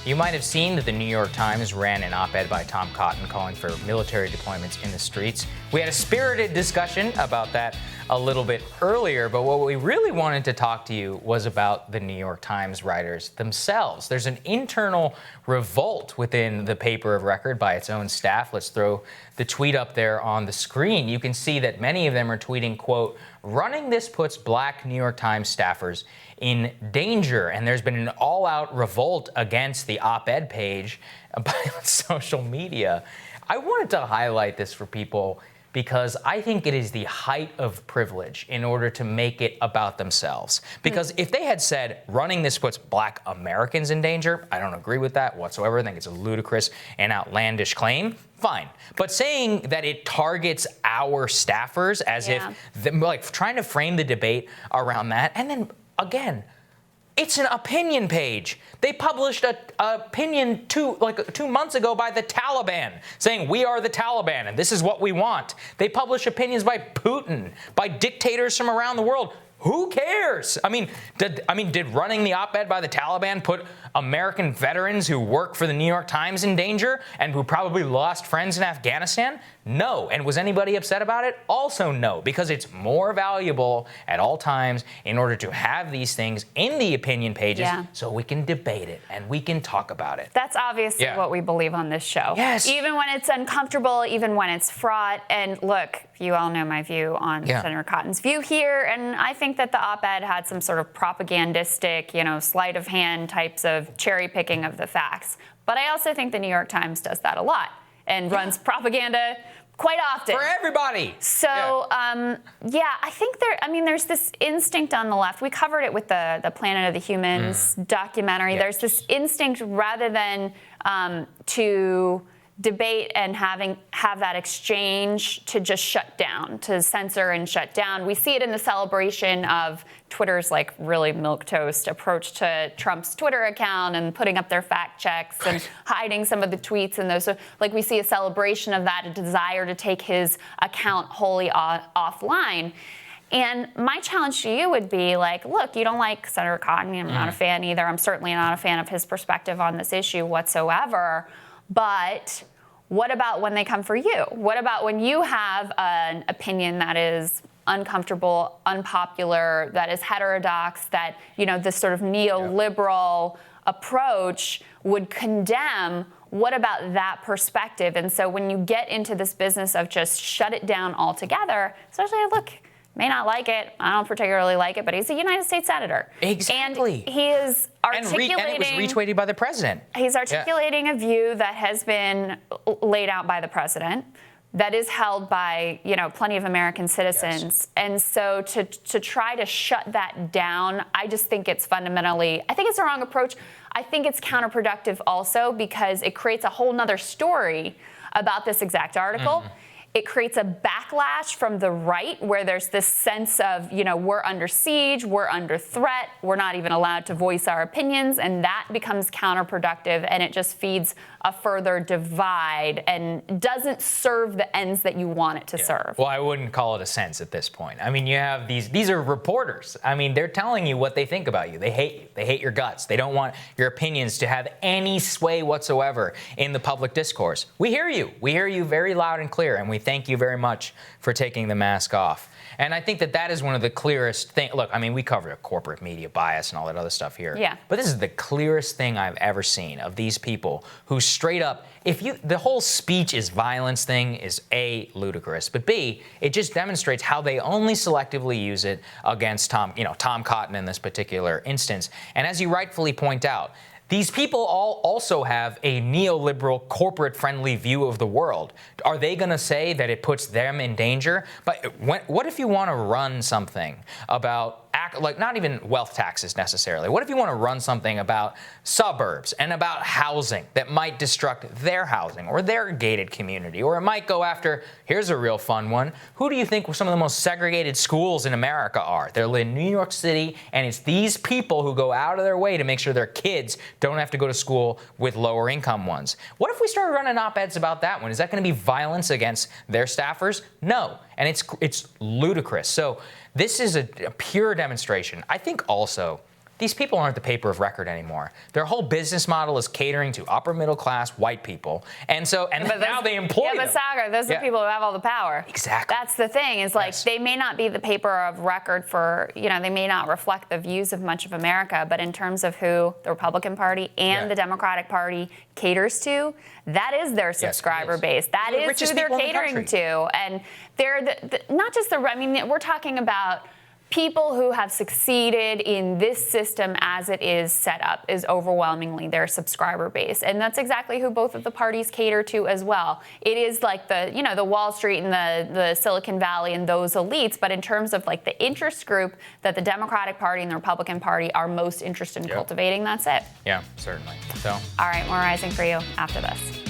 You might have seen that the New York Times ran an op-ed by Tom Cotton calling for military deployments in the streets. We had a spirited discussion about that a little bit earlier, but what we really wanted to talk to you was about the New York Times writers themselves. There's an internal revolt within the paper of record by its own staff. Let's throw the tweet up there on the screen. You can see that many of them are tweeting, quote, "Running this puts black New York Times staffers in danger." And there's been an all-out revolt against the op-ed page by social media. I wanted to highlight this for people because I think it is the height of privilege in order to make it about themselves. Because if they had said, running this puts black Americans in danger, I don't agree with that whatsoever. I think it's a ludicrous and outlandish claim. Fine. But saying that it targets our staffers as if, like, trying to frame the debate around that, and then, again, it's an opinion page. They published an opinion 2 months ago by the Taliban saying we are the Taliban and this is what we want. They publish opinions by Putin, by dictators from around the world. Who cares? I mean, did running the op-ed by the Taliban put American veterans who work for the New York Times in danger and who probably lost friends in Afghanistan? No. And was anybody upset about it? Also no, because it's more valuable at all times in order to have these things in the opinion pages so we can debate it and we can talk about it. That's obviously what we believe on this show. Yes. Even when it's uncomfortable, even when it's fraught. And look, you all know my view on Senator Cotton's view here, and I think that the op-ed had some sort of propagandistic, sleight of hand types of cherry picking of the facts. But I also think the New York Times does that a lot and runs propaganda quite often. For everybody. So, I think there's this instinct on the left. We covered it with the Planet of the Humans documentary. There's this instinct rather than to debate and have that exchange to just shut down, to censor and shut down. We see it in the celebration of Twitter's really milquetoast approach to Trump's Twitter account and putting up their fact checks and hiding some of the tweets and those. So, we see a celebration of that, a desire to take his account wholly offline. And my challenge to you would be look, you don't like Senator Cotton. I'm not a fan either. I'm certainly not a fan of his perspective on this issue whatsoever. But what about when they come for you? What about when you have an opinion that is uncomfortable, unpopular, that is heterodox, that, this sort of neoliberal approach would condemn? What about that perspective? And so when you get into this business of just shut it down altogether, especially, look, may not like it. I don't particularly like it, but he's a United States senator. Exactly. And he is articulating... And it was retweeted by the president. He's articulating a view that has been laid out by the president, that is held by, plenty of American citizens. Yes. And so to try to shut that down, I just think it's fundamentally... I think it's the wrong approach. I think it's counterproductive also because it creates a whole nother story about this exact article. It creates a backlash from the right where there's this sense of, we're under siege, we're under threat, we're not even allowed to voice our opinions, and that becomes counterproductive, and it just feeds a further divide and doesn't serve the ends that you want it to serve. Well, I wouldn't call it a sense at this point. I mean, you have these are reporters. I mean, they're telling you what they think about you. They hate you. They hate your guts. They don't want your opinions to have any sway whatsoever in the public discourse. We hear you. We hear you very loud and clear, and we thank you very much for taking the mask off. And I think that is one of the clearest things. Look, I mean, we covered a corporate media bias and all that other stuff here. Yeah. But this is the clearest thing I've ever seen of these people who straight up, the whole speech is violence thing is A, ludicrous, but B, it just demonstrates how they only selectively use it against Tom Cotton in this particular instance. And as you rightfully point out, these people all also have a neoliberal, corporate-friendly view of the world. Are they going to say that it puts them in danger? But what if you want to run something about, not even wealth taxes necessarily. What if you want to run something about suburbs and about housing that might destruct their housing or their gated community? Or it might go after, here's a real fun one, who do you think some of the most segregated schools in America are? They're in New York City, and it's these people who go out of their way to make sure their kids don't have to go to school with lower income ones. What if we started running op-eds about that one? Is that going to be violence against their staffers? No. And it's ludicrous. So this is a pure demonstration. I think also these people aren't the paper of record anymore. Their whole business model is catering to upper middle class white people. And now they employ them. Yeah, but Saagar, those are the people who have all the power. Exactly. That's the thing, is like they may not be the paper of record for, they may not reflect the views of much of America, but in terms of who the Republican Party and the Democratic Party caters to, that is their subscriber base. That is who they're catering to. And they're not just we're talking about people who have succeeded in this system as it is set up is overwhelmingly their subscriber base. And that's exactly who both of the parties cater to as well. It is like the Wall Street and the Silicon Valley and those elites, but in terms of like the interest group that the Democratic Party and the Republican Party are most interested in cultivating, that's it. Yeah, certainly. So. All right, more Rising for you after this.